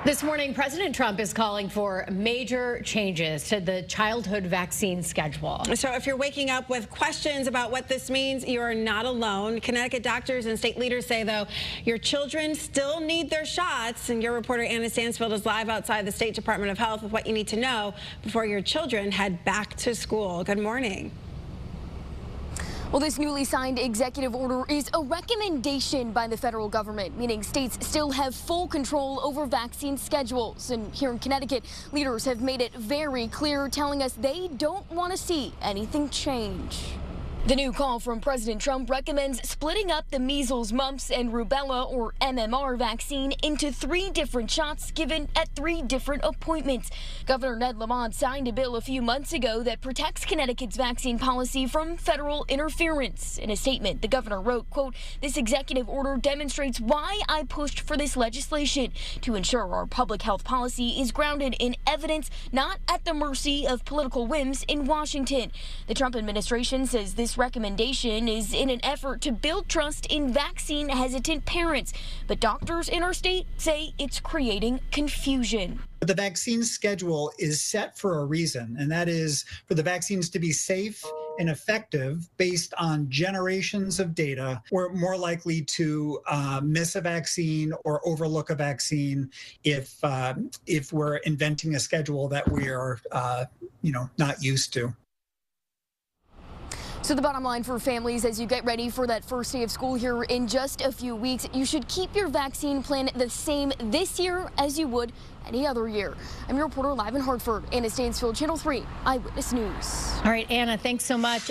This morning, President Trump is calling for major changes to the childhood vaccine schedule. So if you're waking up with questions about what this means, you are not alone. Connecticut doctors and state leaders say, though, your children still need their shots. And your reporter, Anna Stansfield, is live outside the State Department of Health with what you need to know before your children head back to school. Good morning. Well, this newly signed executive order is a recommendation by the federal government, meaning states still have full control over vaccine schedules. And here in Connecticut, leaders have made it very clear, telling us they don't want to see anything change. The new call from President Trump recommends splitting up the measles, mumps, and rubella, or MMR, vaccine into 3 different shots given at 3 different appointments. Governor Ned Lamont signed a bill a few months ago that protects Connecticut's vaccine policy from federal interference. In a statement, the governor wrote, quote, "This executive order demonstrates why I pushed for this legislation, to ensure our public health policy is grounded in evidence, not at the mercy of political whims in Washington." The Trump administration says this recommendation is in an effort to build trust in vaccine-hesitant parents. But doctors in our state say it's creating confusion. The vaccine schedule is set for a reason, and that is for the vaccines to be safe and effective based on generations of data. We're more likely to miss a vaccine or overlook a vaccine if we're inventing a schedule that we are, not used to. So the bottom line for families as you get ready for that first day of school here in just a few weeks, you should keep your vaccine plan the same this year as you would any other year. I'm your reporter live in Hartford, Anna Stansfield, Channel 3 Eyewitness News. All right, Anna, thanks so much.